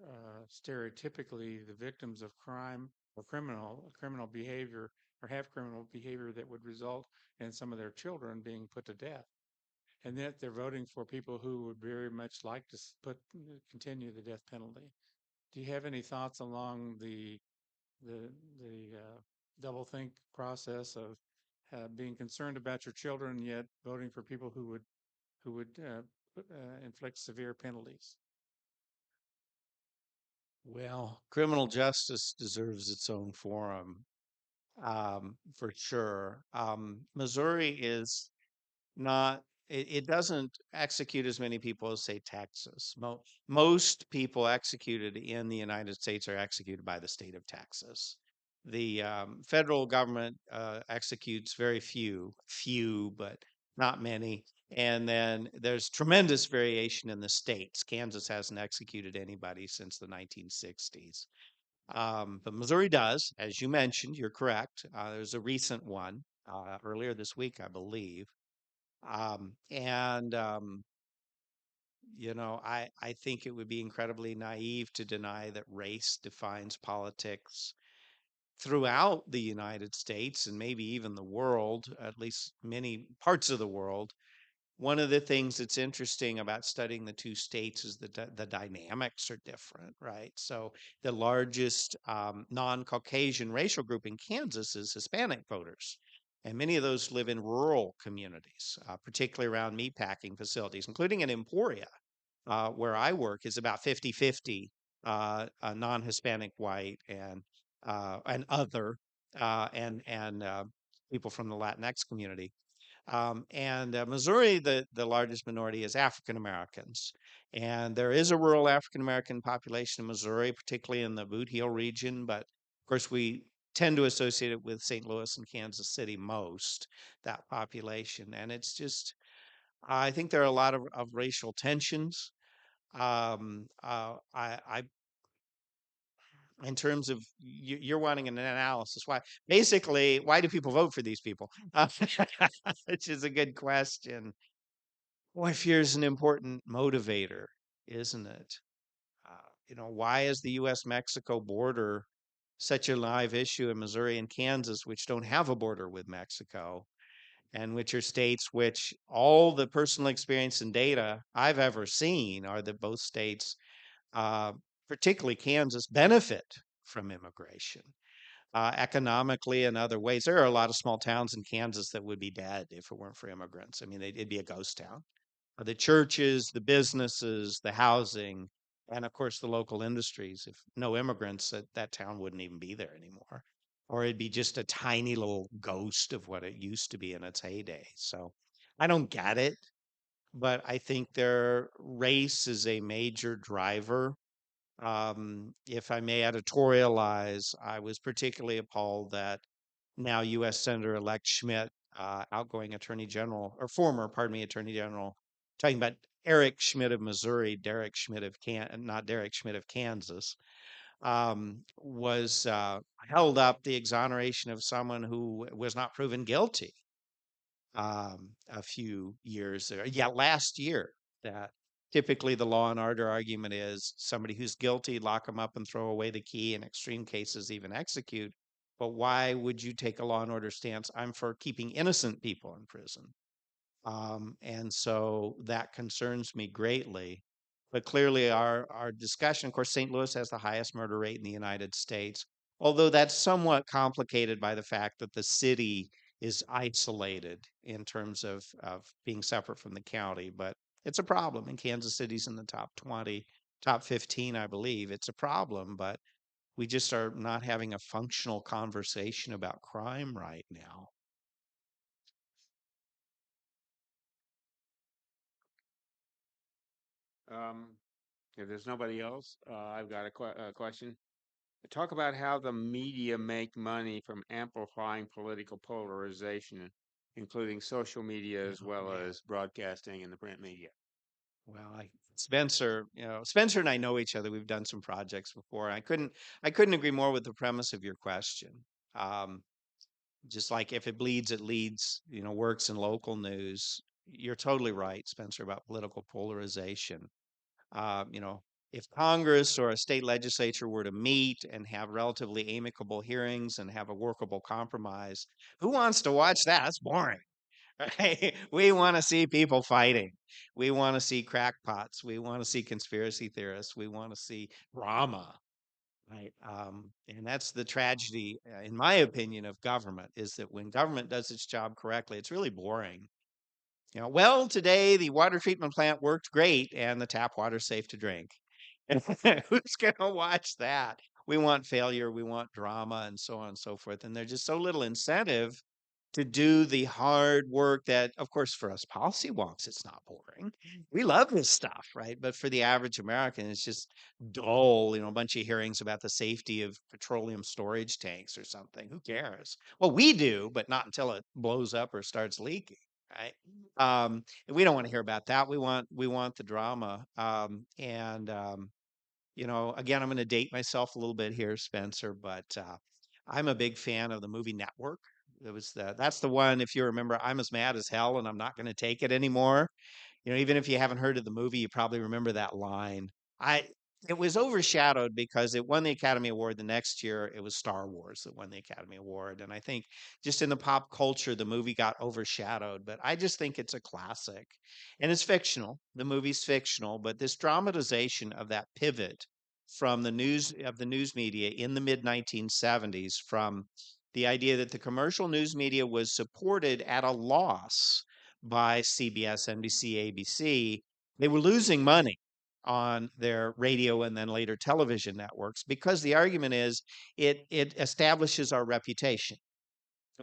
stereotypically the victims of crime or criminal behavior, or have criminal behavior that would result in some of their children being put to death, and that they're voting for people who would very much like to continue the death penalty. Do you have any thoughts along the double think process of being concerned about your children yet voting for people who would inflict severe penalties? Well, criminal justice deserves its own forum, for sure. Missouri is not, it doesn't execute as many people as, say, Texas. Most people executed in the United States are executed by the state of Texas. The federal government executes very few, but not many. And then there's tremendous variation in the states. Kansas hasn't executed anybody since the 1960s. But Missouri does, as you mentioned, you're correct. There's a recent one earlier this week, I believe. And I think it would be incredibly naive to deny that race defines politics throughout the United States and maybe even the world, at least many parts of the world. One of the things that's interesting about studying the two states is that the dynamics are different, right? So the largest non-Caucasian racial group in Kansas is Hispanic voters. And many of those live in rural communities, particularly around meatpacking facilities, including in Emporia, where I work, is about 50-50 non-Hispanic white and other and people from the Latinx community. And Missouri, the largest minority is African Americans. And there is a rural African American population in Missouri, particularly in the Boot Heel region. But of course, we tend to associate it with St. Louis and Kansas City most, that population. And it's just, I think there are a lot of racial tensions. In terms of you're wanting an analysis, why do people vote for these people? Which is a good question. Boy, fear is an important motivator, isn't it? Why is the U.S.-Mexico border such a live issue in Missouri and Kansas, which don't have a border with Mexico, and which are states which all the personal experience and data I've ever seen are that both states, uh, particularly Kansas, benefit from immigration economically and other ways. There are a lot of small towns in Kansas that would be dead if it weren't for immigrants. I mean, it'd be a ghost town. The churches, the businesses, the housing, and of course the local industries. If no immigrants, that town wouldn't even be there anymore, or it'd be just a tiny little ghost of what it used to be in its heyday. So I don't get it, but I think their race is a major driver. If I may editorialize, I was particularly appalled that now U.S. Senator-elect Schmidt, outgoing Attorney General, or former, pardon me, Attorney General, talking about Eric Schmidt of Missouri, Derek Schmidt of not Derek Schmidt of Kansas, was held up the exoneration of someone who was not proven guilty a few years there. Yeah, last year. That typically the law and order argument is somebody who's guilty, lock them up and throw away the key. In extreme cases, even execute. But why would you take a law and order stance? I'm for keeping innocent people in prison. And so that concerns me greatly. But clearly, our discussion, of course, St. Louis has the highest murder rate in the United States, although that's somewhat complicated by the fact that the city is isolated in terms of being separate from the county. But it's a problem. And Kansas City's in the top 20, top 15, I believe. It's a problem, but we just are not having a functional conversation about crime right now. If there's nobody else, I've got a question. Talk about how the media make money from amplifying political polarization, including social media as Oh, well man. as broadcasting and the print media. Well, Spencer and I know each other. We've done some projects before. I couldn't agree more with the premise of your question. Um, just like if it bleeds, it leads, works in local news. You're totally right, Spencer, about political polarization. Uh, you know, if Congress or a state legislature were to meet and have relatively amicable hearings and have a workable compromise, who wants to watch that? That's boring. Right? We want to see people fighting. We want to see crackpots. We want to see conspiracy theorists. We want to see drama. Right. And that's the tragedy, in my opinion, of government is that when government does its job correctly, it's really boring. Well, today the water treatment plant worked great and the tap water's safe to drink. And who's going to watch that? We want failure, we want drama, and so on and so forth. And there's just so little incentive to do the hard work that, of course, for us policy wonks, it's not boring. We love this stuff, right? But for the average American, it's just dull, a bunch of hearings about the safety of petroleum storage tanks or something. Who cares? Well, we do, but not until it blows up or starts leaking. right? And we don't want to hear about that. We want the drama. Again, I'm going to date myself a little bit here, Spencer, but I'm a big fan of the movie Network. That's the one. If you remember, I'm as mad as hell, and I'm not going to take it anymore. Even if you haven't heard of the movie, you probably remember that line. I It was overshadowed because it won the Academy Award the next year. It was Star Wars that won the Academy Award, and I think just in the pop culture, the movie got overshadowed. But I just think it's a classic, and it's fictional. The movie's fictional, but this dramatization of that pivot from the news media in the mid 1970s, from the idea that the commercial news media was supported at a loss by CBS, NBC, ABC. They were losing money on their radio and then later television networks because the argument is it establishes our reputation.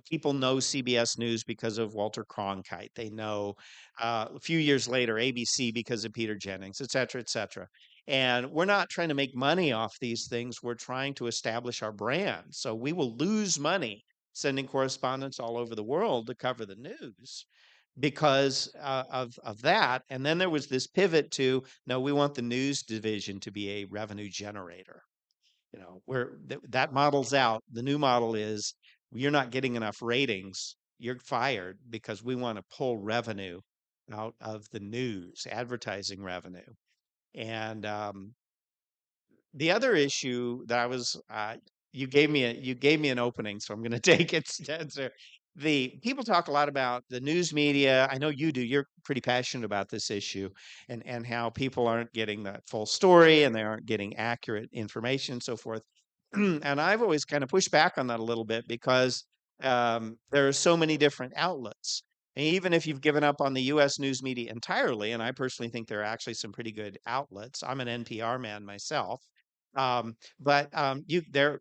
People know CBS News because of Walter Cronkite. They know a few years later ABC because of Peter Jennings, et cetera, et cetera. And we're not trying to make money off these things. We're trying to establish our brand. So we will lose money sending correspondents all over the world to cover the news because of that. And then there was this pivot to no, we want the news division to be a revenue generator. Where that model's out. The new model is you're not getting enough ratings. You're fired because we want to pull revenue out of the news, advertising revenue. And the other issue that you gave me an opening, so I'm going to take it, Spencer. The people talk a lot about the news media. I know you do. You're pretty passionate about this issue, and how people aren't getting the full story and they aren't getting accurate information and so forth. And I've always kind of pushed back on that a little bit because there are so many different outlets. And even if you've given up on the U.S. news media entirely, and I personally think there are actually some pretty good outlets. I'm an NPR man myself. But you there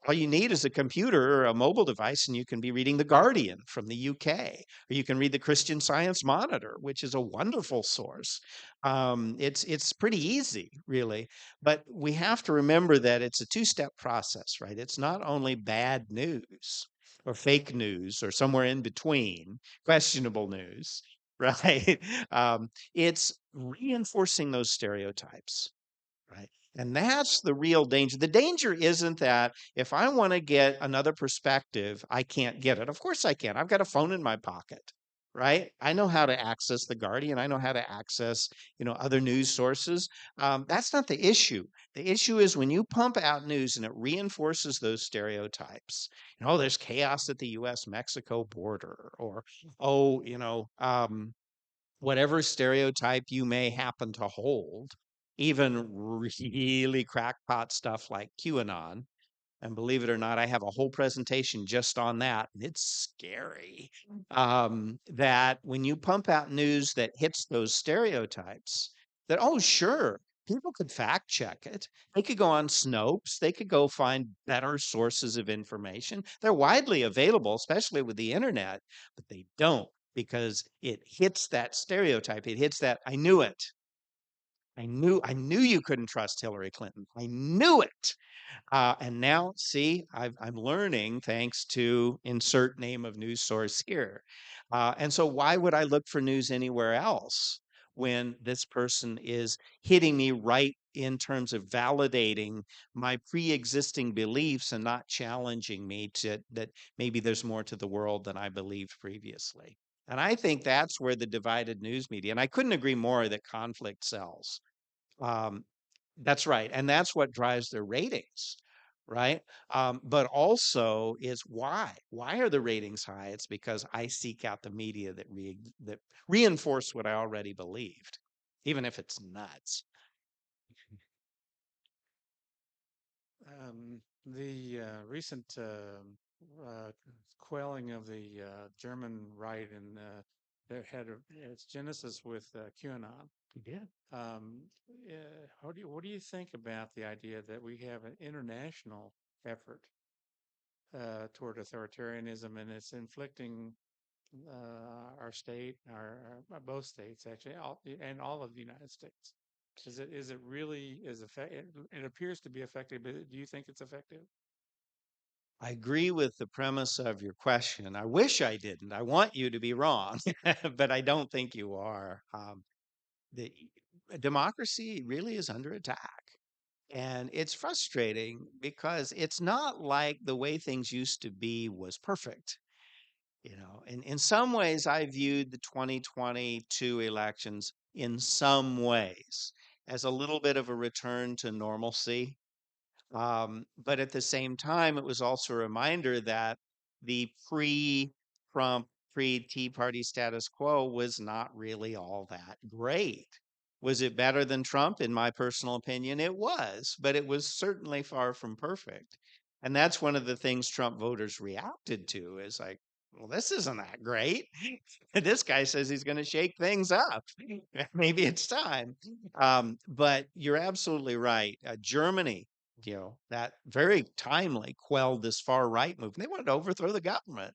all you need is a computer or a mobile device, and you can be reading The Guardian from the UK, or you can read the Christian Science Monitor, which is a wonderful source. It's pretty easy, really, but we have to remember that it's a two-step process, right? It's not only bad news or fake news or somewhere in between, questionable news, right? It's reinforcing those stereotypes. Right. And that's the real danger. The danger isn't that if I want to get another perspective, I can't get it. Of course I can. I've got a phone in my pocket, right? I know how to access the Guardian. I know how to access, other news sources. That's not the issue. The issue is when you pump out news and it reinforces those stereotypes. There's chaos at the U.S.-Mexico border, or oh, whatever stereotype you may happen to hold, even really crackpot stuff like QAnon. And believe it or not, I have a whole presentation just on that. And it's scary that when you pump out news that hits those stereotypes, that, oh, sure, people could fact check it. They could go on Snopes. They could go find better sources of information. They're widely available, especially with the internet, but they don't because it hits that stereotype. It hits that, I knew it. I knew you couldn't trust Hillary Clinton. I knew it. And now, see, I'm learning thanks to insert name of news source here. And so, why would I look for news anywhere else when this person is hitting me right in terms of validating my pre-existing beliefs and not challenging me to that maybe there's more to the world than I believed previously? And I think that's where the divided news media, and I couldn't agree more that conflict sells. Um, that's right. And that's what drives their ratings, right? But also is why. Why are the ratings high? It's because I seek out the media that reinforce what I already believed, even if it's nuts. The recent quelling of the German right and that had its genesis with QAnon. Yeah. Um, what do you think about the idea that we have an international effort toward authoritarianism, and it's inflicting our state, both states actually, and all of the United States? Is it really is effective? It appears to be effective, but do you think it's effective? I agree with the premise of your question. I wish I didn't. I want you to be wrong, but I don't think you are. The democracy really is under attack. And it's frustrating because it's not like the way things used to be was perfect. In some ways, I viewed the 2022 elections in some ways as a little bit of a return to normalcy. But at the same time, it was also a reminder that the pre-Trump, pre-Tea Party status quo was not really all that great. Was it better than Trump? In my personal opinion, it was, but it was certainly far from perfect. And that's one of the things Trump voters reacted to is like, well, this isn't that great. This guy says he's going to shake things up. Maybe it's time. But you're absolutely right. Germany, that very timely quelled this far right movement. They wanted to overthrow the government.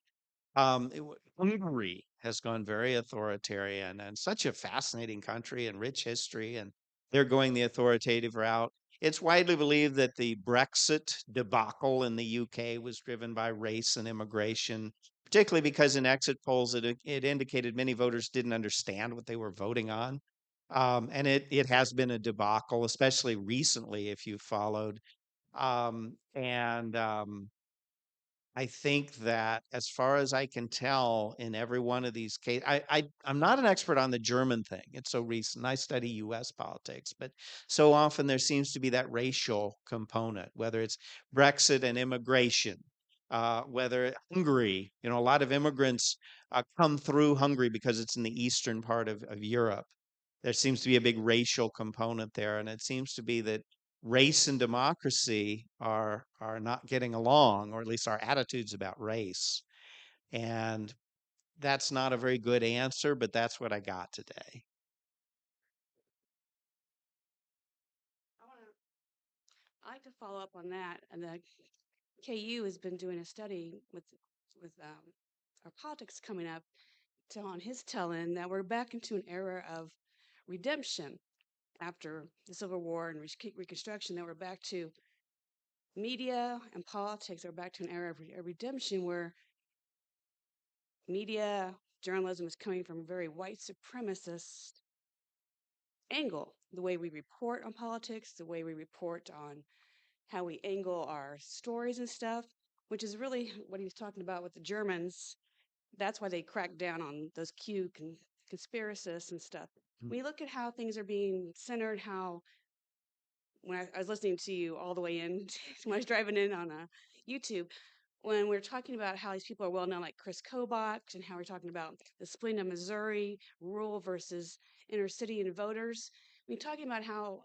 Hungary has gone very authoritarian and such a fascinating country and rich history, and they're going the authoritative route. It's widely believed that the Brexit debacle in the UK was driven by race and immigration, particularly because in exit polls it indicated many voters didn't understand what they were voting on. And it has been a debacle, especially recently, if you followed. And I think that as far as I can tell, in every one of these cases, I'm not an expert on the German thing. It's so recent. I study U.S. politics, but so often there seems to be that racial component, whether it's Brexit and immigration, whether Hungary, a lot of immigrants come through Hungary because it's in the eastern part of Europe. There seems to be a big racial component there, and it seems to be that race and democracy are not getting along, or at least our attitudes about race. And that's not a very good answer, but that's what I got today. I'd like to follow up on that. And the KU has been doing a study with our politics coming up on his telling that we're back into an era of redemption after the Civil War and Reconstruction. That we're back to media and politics. Are back to an era of redemption where media journalism is coming from a very white supremacist angle. The way we report on politics, the way we report on how we angle our stories and stuff, which is really what he was talking about with the Germans. That's why they cracked down on those conspiracists and stuff. Mm. When you look at how things are being centered, how when I was listening to you all the way in when I was driving in on YouTube, when we're talking about how these people are well known, like Chris Kobach, and how we're talking about the splitting of Missouri, rural versus inner city and voters. I mean, talking about how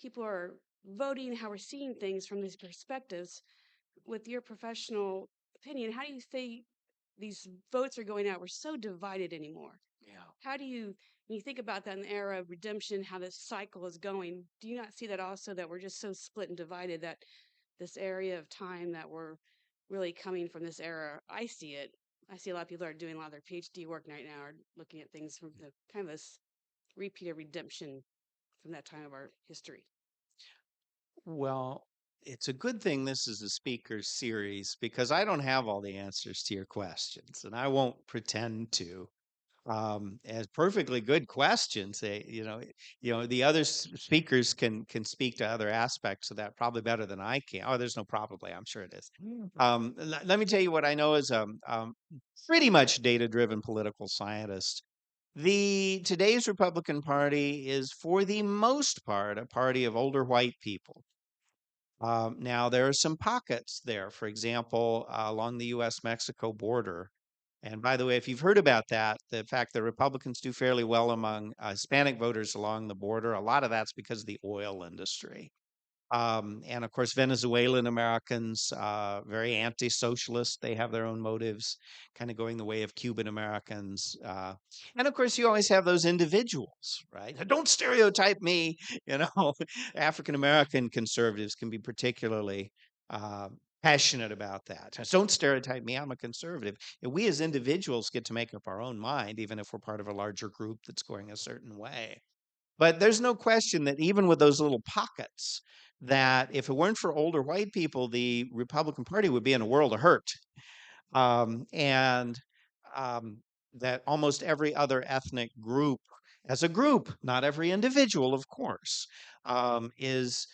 people are voting, how we're seeing things from these perspectives. With your professional opinion, how do you think these votes are going out? We're so divided anymore. Yeah. How do you, when you think about that in the era of redemption, how this cycle is going, do you not see that also that we're just so split and divided that this area of time that we're really coming from this era? I see it. I see a lot of people are doing a lot of their PhD work right now, are looking at things from the kind of this repeat of redemption from that time of our history. Well, it's a good thing this is a speaker series because I don't have all the answers to your questions, and I won't pretend to. As perfectly good questions. The other speakers can speak to other aspects of that probably better than I can. Oh, there's no probably. I'm sure it is. Let me tell you what I know as pretty much data-driven political scientist. The today's Republican Party is, for the most part, a party of older white people. Now, there are some pockets there, for example, along the US Mexico border. And by the way, if you've heard about that, the fact that Republicans do fairly well among Hispanic voters along the border, a lot of that's because of the oil industry. And of course, Venezuelan Americans, very anti-socialist. They have their own motives, kind of going the way of Cuban Americans. And of course, you always have those individuals, right? Don't stereotype me. You know, African American conservatives can be particularly passionate about that. Don't stereotype me. I'm a conservative. And we as individuals get to make up our own mind, even if we're part of a larger group that's going a certain way. But there's no question that even with those little pockets, that if it weren't for older white people, the Republican Party would be in a world of hurt. And um, that almost every other ethnic group, as a group, not every individual, of course, is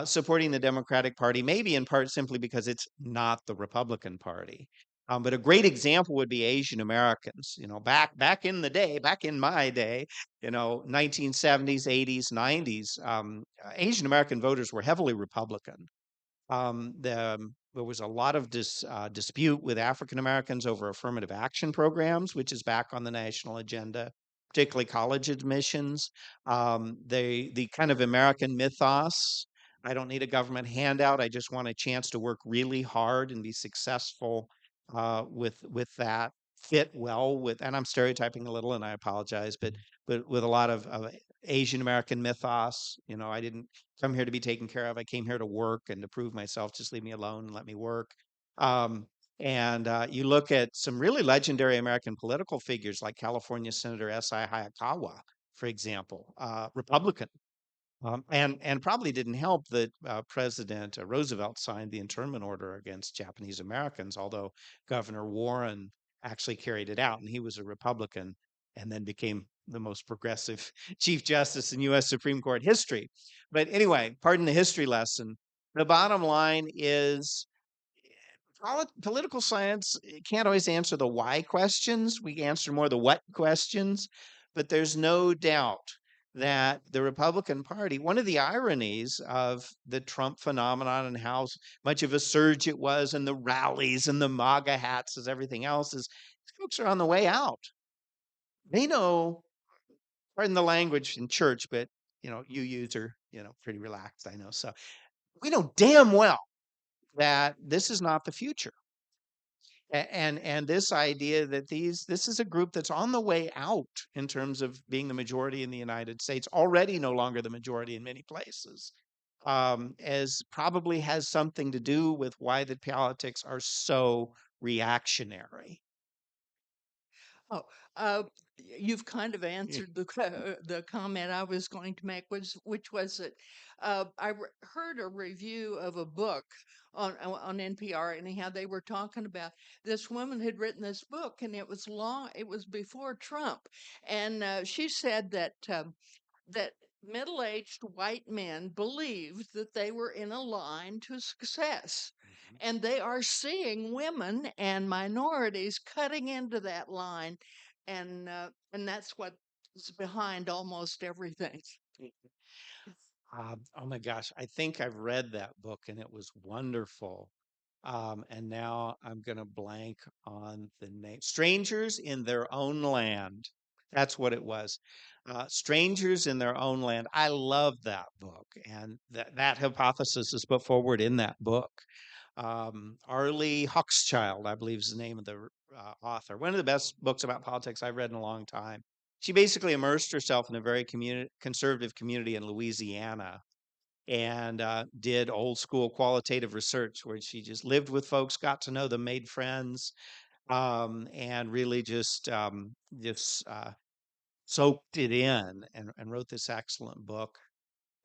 supporting the Democratic Party, maybe in part simply because it's not the Republican Party. But a great example would be Asian Americans. Back in the day, back in my day, 1970s, 80s, 90s, Asian American voters were heavily Republican. There was a lot of dispute with African Americans over affirmative action programs, which is back on the national agenda, particularly college admissions. The kind of American mythos, I don't need a government handout. I just want a chance to work really hard and be successful with that, fit well with, and I'm stereotyping a little, and I apologize, but with a lot of Asian American mythos. I didn't come here to be taken care of. I came here to work and to prove myself. Just leave me alone and let me work. Um, and you look at some really legendary American political figures like California Senator S.I. Hayakawa, for example, Republican. And probably didn't help that President Roosevelt signed the internment order against Japanese Americans, although Governor Warren actually carried it out, and he was a Republican and then became the most progressive Chief Justice in U.S. Supreme Court history. But anyway, pardon the history lesson. The bottom line is political science can't always answer the why questions. We answer more the what questions. But there's no doubt that the Republican Party, one of the ironies of the Trump phenomenon and how much of a surge it was, and the rallies and the MAGA hats as everything else, is these folks are on the way out. They know, pardon the language in church, but UUs are, pretty relaxed, I know. So we know damn well that this is not the future. And this idea that this is a group that's on the way out in terms of being the majority in the United States, already no longer the majority in many places, as probably has something to do with why the politics are so reactionary. Oh, you've kind of answered the comment I was going to make, which was that heard a review of a book on NPR, anyhow. They were talking about this woman had written this book, and it was long. It was before Trump, and she said that middle-aged white men believed that they were in a line to success. And they are seeing women and minorities cutting into that line, and that's what's behind almost everything. Oh my gosh, I think I've read that book and it was wonderful. And now I'm going to blank on the name. Strangers in Their Own Land. That's what it was. Strangers in Their Own Land. I love that book. And that hypothesis is put forward in that book. Arlie Hochschild, I believe, is the name of the author. One of the best books about politics I've read in a long time. She basically immersed herself in a very conservative community in Louisiana and did old school qualitative research where she just lived with folks, got to know them, made friends, and really just soaked it in and wrote this excellent book.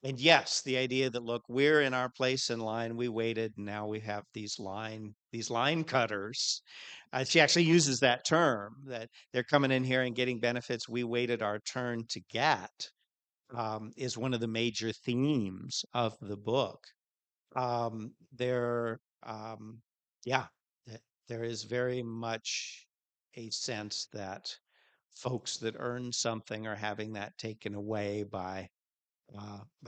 And yes, the idea that, look, we're in our place in line, we waited, and now we have these line cutters. She actually uses that term, that they're coming in here and getting benefits we waited our turn to get, is one of the major themes of the book. There, yeah, there is very much a sense that folks that earn something are having that taken away by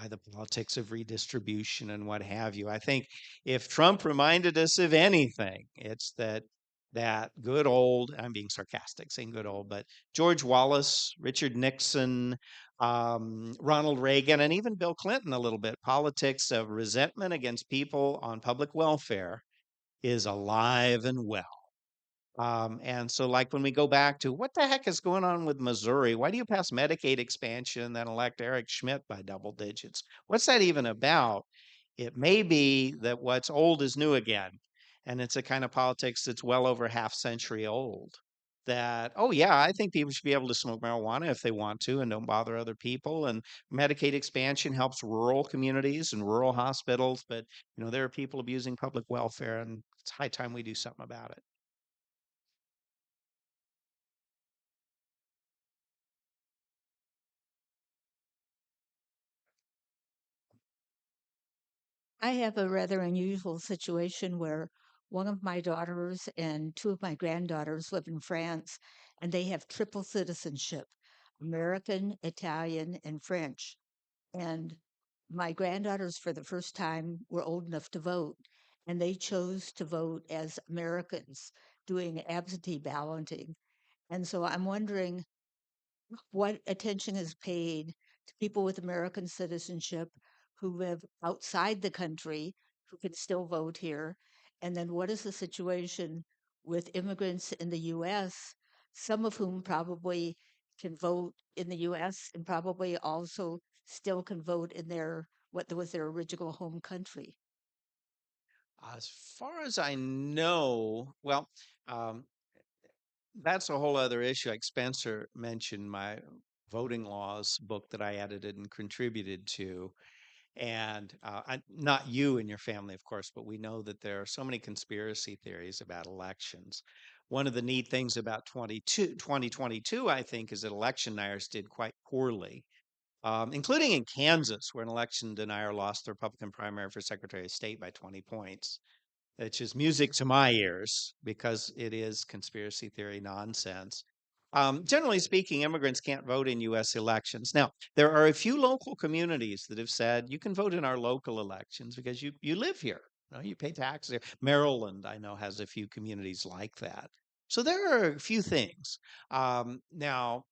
the politics of redistribution and what have you. I think if Trump reminded us of anything, it's that good old, I'm being sarcastic saying good old, but George Wallace, Richard Nixon, Ronald Reagan, and even Bill Clinton a little bit, politics of resentment against people on public welfare is alive and well. And so, like, when we go back to what the heck is going on with Missouri? Why do you pass Medicaid expansion and then elect Eric Schmidt by double digits? What's that even about? It may be that what's old is new again, and it's a kind of politics that's well over half century old. that, oh, yeah, I think people should be able to smoke marijuana if they want to and don't bother other people. And Medicaid expansion helps rural communities and rural hospitals. But, there are people abusing public welfare, and it's high time we do something about it. I have a rather unusual situation where one of my daughters and two of my granddaughters live in France, and they have triple citizenship, American, Italian, and French. And my granddaughters, for the first time, were old enough to vote, and they chose to vote as Americans, doing absentee balloting. And so I'm wondering what attention is paid to people with American citizenship who live outside the country who can still vote here? And then what is the situation with immigrants in the US, some of whom probably can vote in the US and probably also still can vote in what was their original home country? As far as I know, well, um, that's a whole other issue. Like Spencer mentioned, my voting laws book that I edited and contributed to. And not you and your family, of course, but we know that there are so many conspiracy theories about elections. One of the neat things about 2022, I think, is that election deniers did quite poorly, including in Kansas, where an election denier lost the Republican primary for Secretary of State by 20 points, which is music to my ears because it is conspiracy theory nonsense. Generally speaking, immigrants can't vote in U.S. elections. Now, there are a few local communities that have said you can vote in our local elections because you live here. You pay taxes here. Maryland, I know, has a few communities like that. So there are a few things. Now,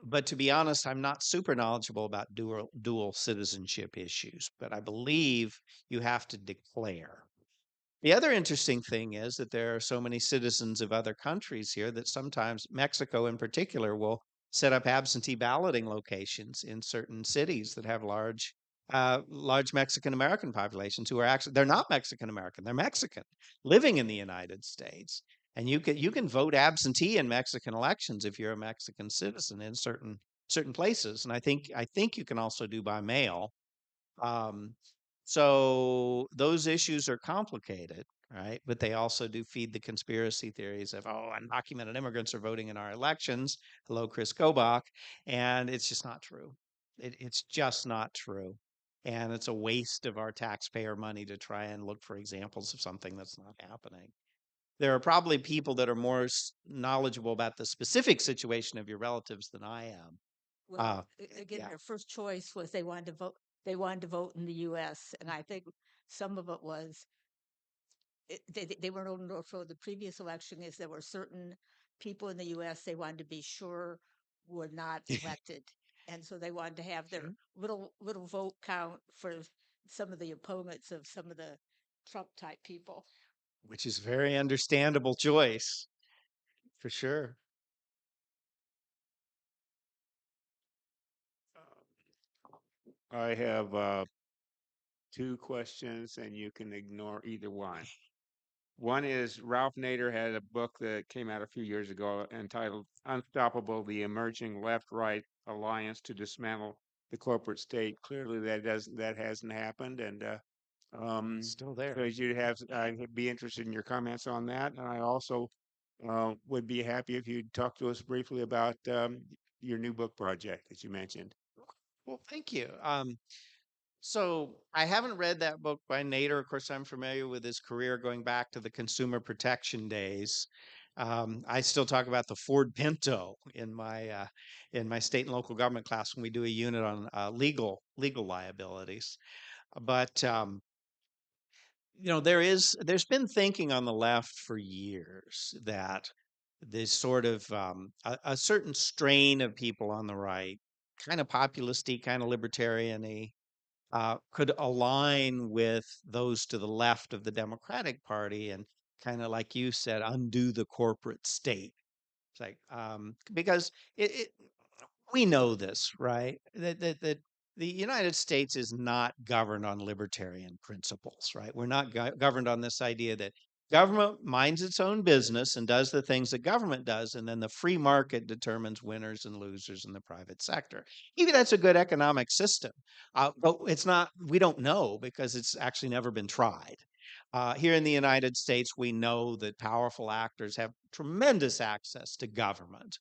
but to be honest, I'm not super knowledgeable about dual citizenship issues, but I believe you have to declare. The other interesting thing is that there are so many citizens of other countries here that sometimes Mexico in particular will set up absentee balloting locations in certain cities that have large Mexican American populations who are actually they're not Mexican American, they're Mexican living in the United States. And you can vote absentee in Mexican elections if you're a Mexican citizen in certain places. And I think you can also do by mail. um, so those issues are complicated, right? But they also do feed the conspiracy theories of, oh, undocumented immigrants are voting in our elections. Hello, Chris Kobach. And it's just not true. It's just not true. And it's a waste of our taxpayer money to try and look for examples of something that's not happening. There are probably people that are more knowledgeable about the specific situation of your relatives than I am. Well, again, Yeah. their first choice was they wanted to vote. They wanted to vote in the U.S., and I think some of it was they weren't old enough for the previous election. Is there were certain people in the U.S. they wanted to be sure were not elected, and so they wanted to have their Sure. little vote count for some of the opponents of some of the Trump type people. Which is very understandable choice for sure. I have two questions, and you can ignore either one. One is Ralph Nader had a book that came out a few years ago entitled Unstoppable: The Emerging Left-Right Alliance to Dismantle the Corporate State. Clearly that hasn't happened. And Still so there. I'd be interested in your comments on that. And I also would be happy if you'd talk to us briefly about your new book project that you mentioned. Well, thank you. So I haven't read that book by Nader. Of course, I'm familiar with his career going back to the consumer protection days. I still talk about the Ford Pinto in my state and local government class when we do a unit on legal liabilities. But there's been thinking on the left for years that this sort of a certain strain of people on the right, kind of populisty, kind of libertarian-y, could align with those to the left of the Democratic Party and kind of like you said, undo the corporate state. It's like because we know this, right? That the United States is not governed on libertarian principles, right? We're not governed on this idea that Government minds its own business and does the things that government does, and then the free market determines winners and losers in the private sector. Maybe that's a good economic system, but it's not. We don't know because it's actually never been tried. Here in the United States, we know that powerful actors have tremendous access to government.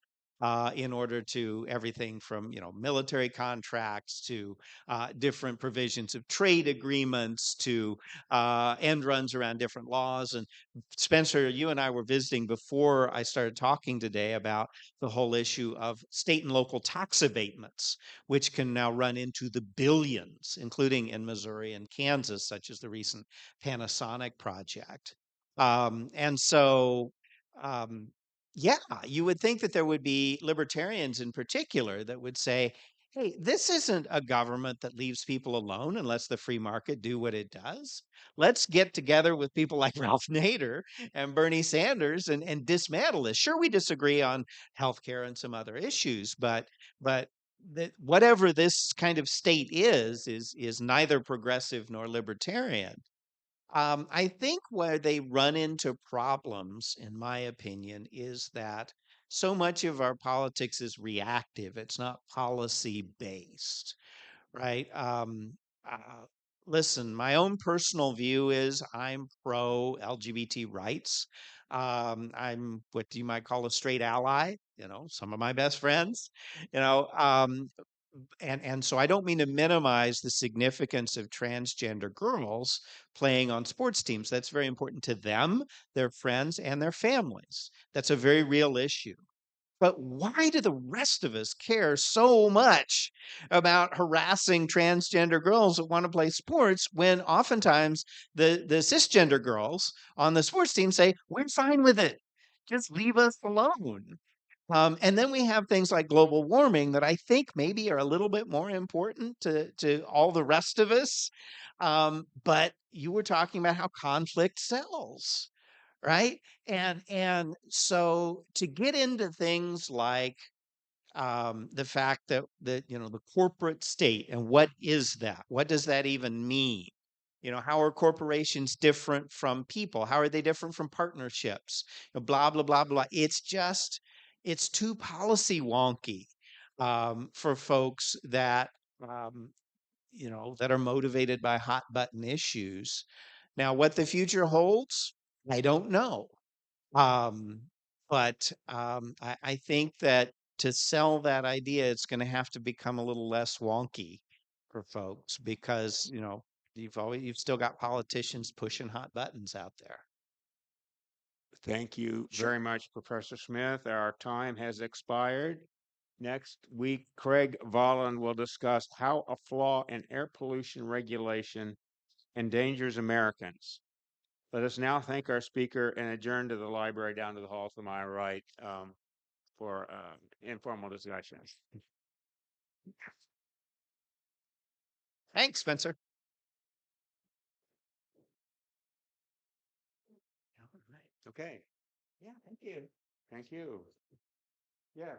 In order to everything from military contracts to different provisions of trade agreements to end runs around different laws. And Spencer, you and I were visiting before I started talking today about the whole issue of state and local tax abatements, which can now run into the billions, including in Missouri and Kansas, such as the recent Panasonic project. And so, um, yeah, you would think that there would be libertarians in particular that would say, hey, this isn't a government that leaves people alone and lets the free market do what it does. Let's get together with people like Ralph Nader and Bernie Sanders and dismantle this. Sure, we disagree on healthcare and some other issues, but that whatever this kind of state is neither progressive nor libertarian. I think where they run into problems, in my opinion, is that so much of our politics is reactive. It's not policy based, right? Uh, Listen, my own personal view is I'm pro LGBT rights. I'm what you might call a straight ally. Some of my best friends. You know, um, and so I don't mean to minimize the significance of transgender girls playing on sports teams. That's very important to them, their friends, and their families. That's a very real issue. But why do the rest of us care so much about harassing transgender girls that want to play sports when oftentimes the cisgender girls on the sports team say, we're fine with it. Just leave us alone. And then we have things like global warming that I think maybe are a little bit more important to all the rest of us. But you were talking about how conflict sells, right? And so to get into things like the fact that the corporate state and what is that? What does that even mean? How are corporations different from people? How are they different from partnerships? Blah blah blah blah. It's too policy wonky for folks um, that are motivated by hot button issues. Now, what the future holds, I don't know. Um, but I think that to sell that idea, it's going to have to become a little less wonky for folks because, you've still got politicians pushing hot buttons out there. Thank you Sure. very much, Professor Smith. Our time has expired. Next week, Craig Vollen will discuss how a flaw in air pollution regulation endangers Americans. Let us now thank our speaker and adjourn to the library down to the hall to my right for informal discussion. Thanks, Spencer. All right. Okay. Yeah, thank you. Thank you. Yeah.